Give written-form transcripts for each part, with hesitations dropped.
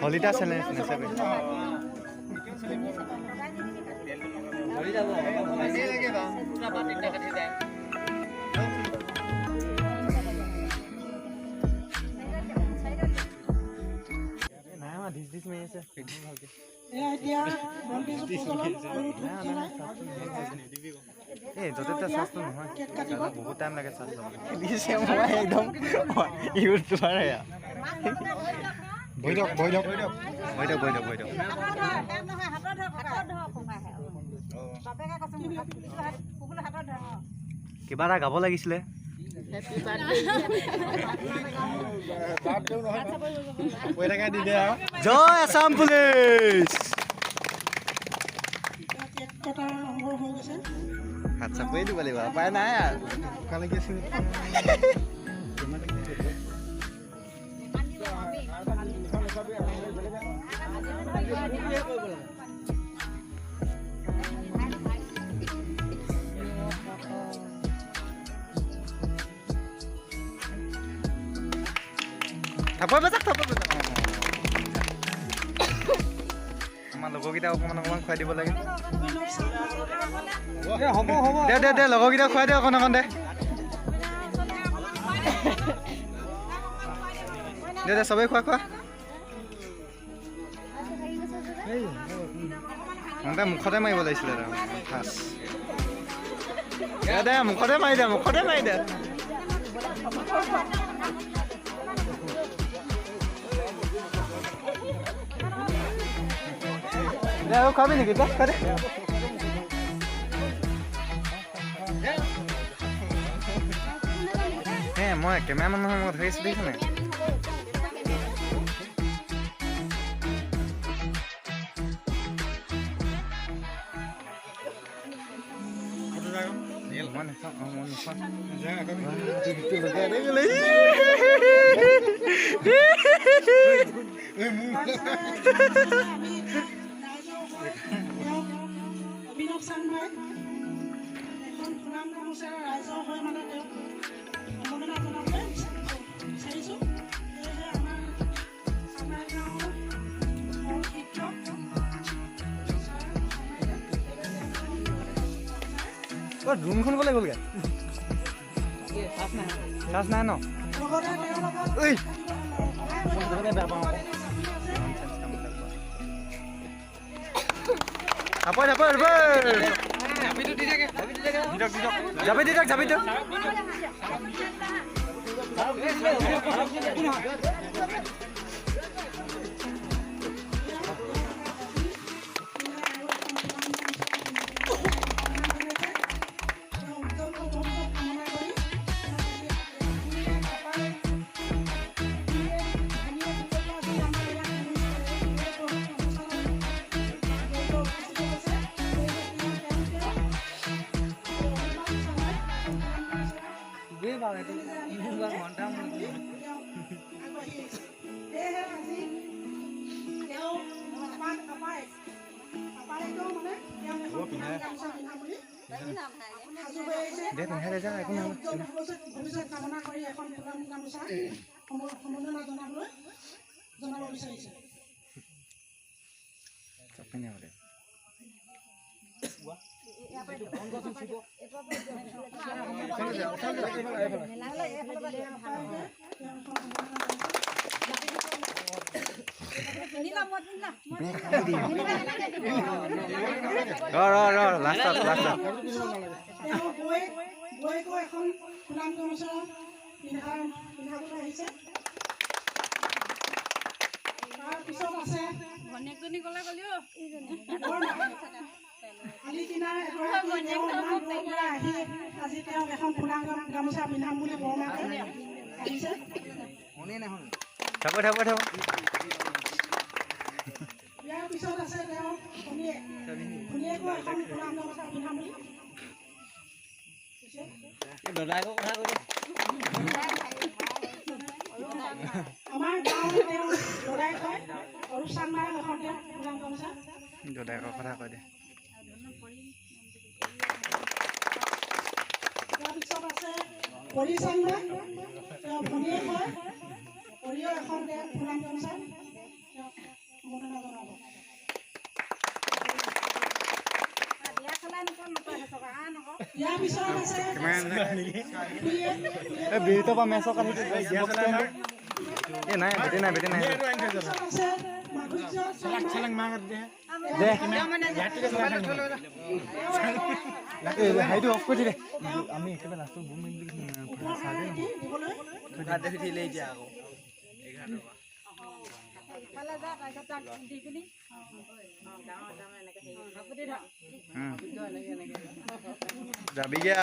হলিডা challenge নেচাবে dish মাৰি আছে ভালকে এই য'তে ত'তে চাৰ্জটো নহয় বহুত টাইম লাগে চাৰ্জ দিছে মই একদম ইউটিউবাৰ বহি দিয়ক কিবা এটা গাব লাগিছিলে জয় আসাম পুলিচ হাত চাপৰি দিব লাগিব উপায় নাই আৰু আমাৰ লগৰকেইটাক অকণমান খুৱাই দিব লাগে দে লগৰকেইটাক খুৱাই দে অকণ দে চবেই খোৱা মুখতে মাৰিব লাগিছিলে দে মুখতে মাৰি দে খাবি নেকি মই কেমেৰামেন নহয় মই ধৰিছোঁ দেখিছোঁ নাই অভিনৱ চাংমাই এখন সুনাম গামোচাৰ ৰাইজৰ হৈ মানে তেওঁ সম্বৰ্ধনা জনাবলৈ বিচাৰিছোঁ সেয়েহে আমাৰ চাংমাই গাঁৱৰ শিক্ষক ৰুমখন ক'লে গ'লগৈ চাৰ্জ নাই ন লগতে তেওঁৰ লগত বেয়া পাওঁ যাবি দিয়ক ভৱিষ্যত কামনা কৰি এখন সুনাম গামোচা সম্বৰ্ধনা জনাব বিচাৰিছে এখন সুনাম গামোচা পিন্ধাবলৈ আহিছে তাৰপিছত আছে কালি দিনা আহি আজি তেওঁক এখন সুনাম গামোচা পিন্ধাম বুলি বৰ্ণনা আহিছে ইয়াৰ পিছত আছে তেওঁ শুনিয়েকো এখন সুনাম গামোচা পিন্ধাম বুলি আমাৰ গাঁৱত তেওঁ দদাই কয় আৰু চাংমাই এখন তেওঁ সুনাম গামোচা দদাইকৰ কথা কয় দে তাৰপিছত আছে হৰি চাংমাই কৰিও এখন ফুলাম গামোচা সম্বৰ্ধনা জনাব। ইয়াৰ পিছত আছে বিহুতৰ পৰা মেচৰ কালি নাই বেটি নাই বেটি নাই হাইটো অফ কৰি দে আমি একেবাৰে লাষ্টত বুম মিলি এতিয়া আকৌ যাবিগে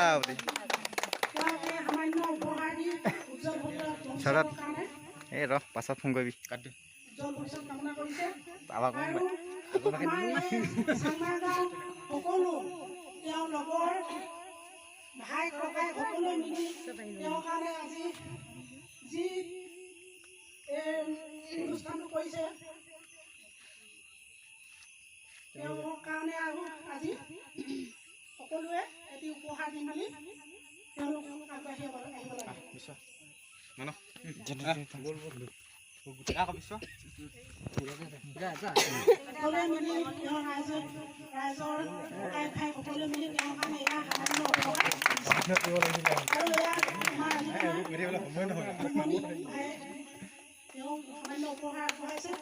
চৰত এই ৰ পাছত ফোন কৰিবি কাটি সকলো তেওঁৰ লগৰ ভাই ককাই সকলো মিলি তেওঁৰ কাৰণে আজি যি অনুষ্ঠানটো কৰিছে তেওঁৰ কাৰণে আৰু আজি সকলোৱে এটি উপহাৰ দি মেলি তেওঁলোক আগবাঢ়ি আহিব লাগে। সকলোৱে মিলি তেওঁ ৰাইজৰ ককাই ভাই সকলোৱে মিলি তেওঁৰ কাৰণে এয়া সামান্য উপহাৰ আৰু এয়া আমাৰ তেওঁ সামান্য উপহাৰ আগবঢ়াইছে।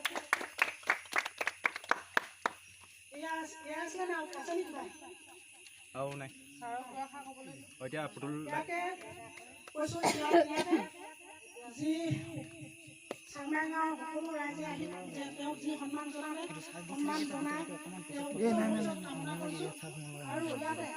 যি চাংমাই গাঁৱৰ সকলো ৰাইজে আহি তেওঁক যি সন্মান জনালে সন্মান জনাই কামনা কৰিছোঁ। আৰু ইয়াতে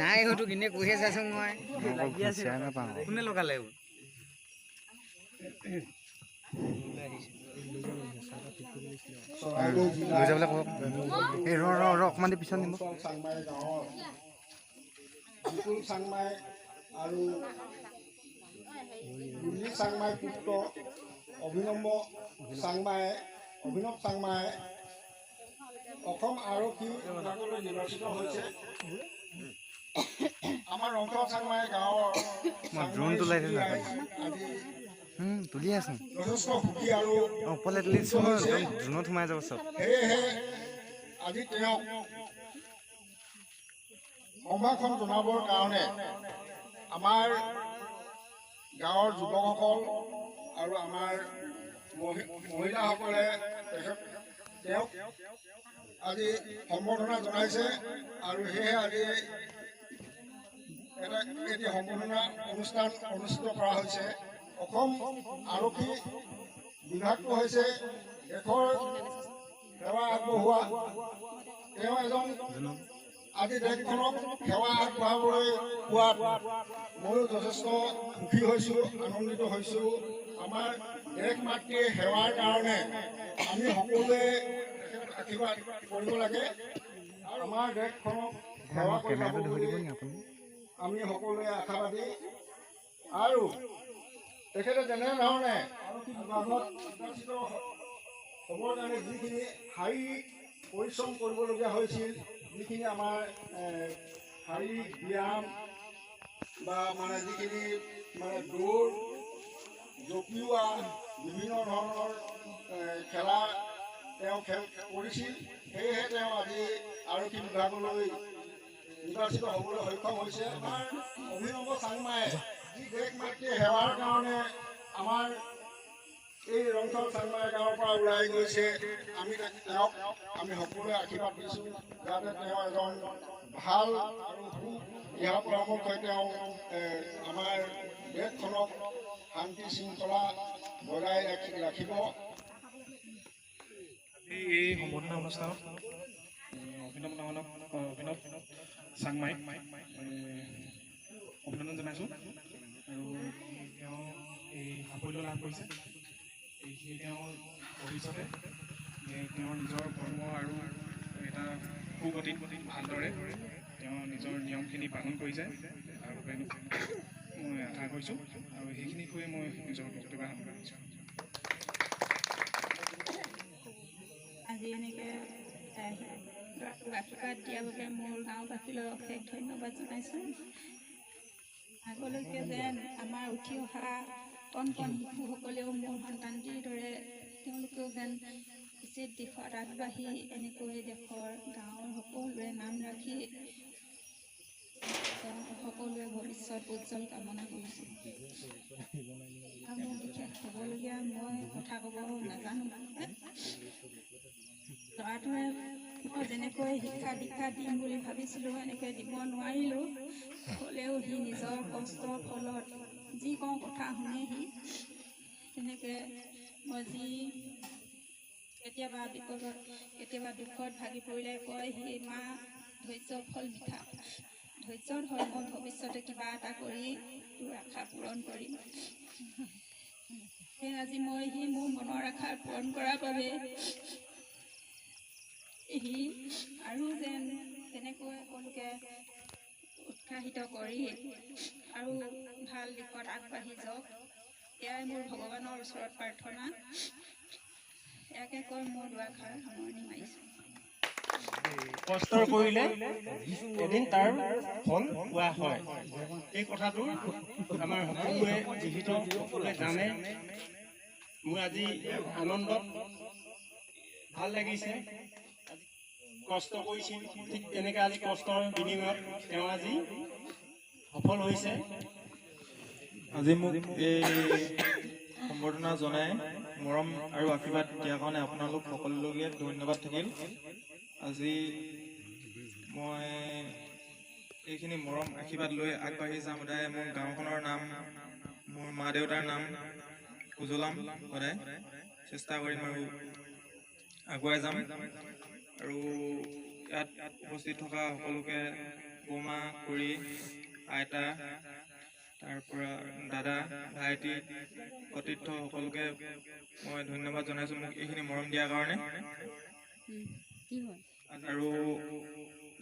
নাই হয়তো কিনে কৈহে চাইছো মই কোনে লগালে অকমান পিছত নিব চাংমাই গাঁৱৰ বিপুল চাংমাই আৰু দুলি চাংমাই পুত্ৰ অভিনৱ চাংমাই অসম আৰক্ষী বিভাগলৈ নিৰ্বাচিত হৈছে। আমাৰ ৰংঘৰ চাংমাই গাঁৱৰ তুলি আছো যথেষ্ট সুখী আৰু ওপৰলে তুলিছো জোনত সোমাই যাব চব। সেয়েহে আজি তেওঁক সম্ভাষণ জনাবৰ কাৰণে আমাৰ গাঁৱৰ যুৱকসকল আৰু আমাৰ মহিলাসকলে তেওঁক আজি সম্বৰ্ধনা জনাইছে আৰু সেয়েহে আজি এটি সম্বৰ্ধনা অনুষ্ঠান অনুষ্ঠিত কৰা হৈছে। অসম আৰক্ষী বিভাগটো হৈছে দেশৰ সেৱা আগবঢ়োৱা তেওঁ এজন আজি দেশখনক সেৱা আগবঢ়াবলৈ পোৱাত ময়ো যথেষ্ট সুখী হৈছোঁ, আনন্দিত হৈছোঁ। আমাৰ দেশ মাতৃৰ সেৱাৰ কাৰণে আমি সকলোৱে আশীৰ্বাদ কৰিব লাগে। আমাৰ দেশখনক সেৱা কৰিবলৈ আমি সকলোৱে আশাবাদী। আৰু তেখেতে যেনেধৰণে বিভাগত নিৰ্বাচিত হ'বৰ কাৰণে যিখিনি শাৰীৰিক পৰিশ্ৰম কৰিবলগীয়া হৈছিল, যিখিনি আমাৰ শাৰীৰিক ব্যায়াম বা মানে যিখিনি মানে দৌৰ জঁপিওৱা বিভিন্ন ধৰণৰ খেলা তেওঁ কৰিছিল, সেয়েহে তেওঁ আজি আৰক্ষী বিভাগলৈ নিৰ্বাচিত হ'বলৈ সক্ষম হৈছে। আমাৰ অভিনৱ চাংমাই যি দেশ মাতৃৰ সেৱাৰ কাৰণে আমাৰ এই ৰংঘৰ চাংমাই গাঁৱৰ পৰা ওলাই গৈছে, তেওঁক আমি সকলোৱে আশীৰ্বাদ দিছোঁ যাতে তেওঁ এজন ভাল আৰু দিহা পৰামৰ্শই তেওঁ আমাৰ দেশখনক শান্তি শৃংখলা বজাই ৰাখিব। এই সম্বৰ্ধনা অনুষ্ঠানত অভিনৱ চাংমাইক অভিনন্দন জনাইছোঁ আৰু তেওঁ এই সাফল্য লাভ কৰিছে। এইখিনি তেওঁ ভৱিষ্যতে তেওঁৰ নিজৰ কৰ্ম আৰু এটা সুগতিত ভালদৰে তেওঁ নিজৰ নিয়মখিনি পালন কৰি যায় আৰু মই আশা কৰিছোঁ আৰু সেইখিনি কৈয়ে মই নিজৰ বক্তব্য সামৰণি মাৰিছোঁ। আজি এনেকৈ আশীৰ্বাদ দিয়াৰ বাবে মোৰ গাঁওবাসীলৈ অশেষ ধন্যবাদ জনাইছোঁ। আগলৈকে যেন আমাৰ উঠি অহা কণ শিশুসকলেও মোৰ সন্তানটিৰ দৰে তেওঁলোকেও যেন উচিত দিশত আগবাঢ়ি এনেকৈ দেশৰ গাঁৱৰ সকলোৰে নাম ৰাখি সকলোৱে ভৱিষ্যত উজ্জ্বল কামনা কৰিছোঁ। মোৰ বিশেষ ক'বলগীয়া মই কথা ক'ব নাজানো। ল'ৰাটোৱে মই যেনেকৈ শিক্ষা দীক্ষা দিম বুলি ভাবিছিলোঁ এনেকৈ দিব নোৱাৰিলোঁ, হ'লেও সি নিজৰ কষ্টৰ ফলত যি কওঁ কথা শুনে সি। তেনেকৈ মই যি কেতিয়াবা বিপদত কেতিয়াবা দুখত ভাগি পৰিলে কয় সি মা ধৈৰ্য্যৰ ফল মিঠা, ধৈৰ্য্যৰ ফল মই ভৱিষ্যতে কিবা এটা কৰি তোৰ আশা পূৰণ কৰিম। সেই আজি মই সি মোৰ মনৰ আশা পূৰণ কৰাৰ বাবে সি আৰু যেন তেনেকৈ সকলোকে উৎসাহিত কৰি আৰু ভাল দিশত আগবাঢ়ি যাওক, এয়াই মোৰ ভগৱানৰ ওচৰত প্ৰাৰ্থনা। ইয়াকে কৈ মোৰ দুআষাৰ সামৰণি মাৰিছোঁ। কষ্ট কৰিলে এদিন তাৰ ফল পোৱা হয়। এই কথাটো আমাৰ সকলোৱে যিহেতু সকলোৱে জানে। মোৰ আজি আনন্দত ভাল লাগিছে। কষ্ট কৰিছিল, ঠিক তেনেকৈ আজি কষ্টৰ বিনিময়ত তেওঁ আজি সফল হৈছে। আজি মোক এই সম্বৰ্ধনা জনাই মৰম আৰু আশীৰ্বাদ দিয়াৰ কাৰণে আপোনালোক সকলোকে ধন্যবাদ থাকিল। আজি মই এইখিনি মৰম আশীৰ্বাদ লৈ আগবাঢ়ি যাম। সদায় মোৰ গাঁওখনৰ নাম, মোৰ মা দেউতাৰ নাম উজ্বলাম, সদায় চেষ্টা কৰিম আৰু আগুৱাই যাম। আৰু ইয়াত উপস্থিত থকা সকলোকে বৌমা, খুৰী, আইতা, তাৰপৰা দাদা, ভাইটি, সতীৰ্থ সকলোকে মই ধন্যবাদ জনাইছোঁ মোক এইখিনি মৰম দিয়াৰ কাৰণে। আৰু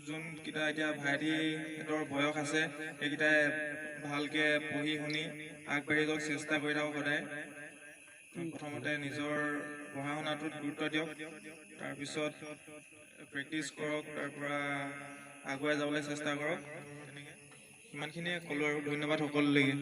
যোনকেইটা এতিয়া ভাইটিহঁতৰ বয়স আছে সেইকেইটাই ভালকৈ পঢ়ি শুনি আগবাঢ়ি যাওক, চেষ্টা কৰি থাকক সদায়। প্ৰথমতে নিজৰ পঢ়া শুনাটোত গুৰুত্ব দিয়ক, তাৰপিছত প্ৰেক্টিছ কৰক, তাৰপৰা আগুৱাই যাবলৈ চেষ্টা কৰক। তেনেকৈ সিমানখিনিয়ে ক'লোঁ আৰু ধন্যবাদ সকলোলৈকে।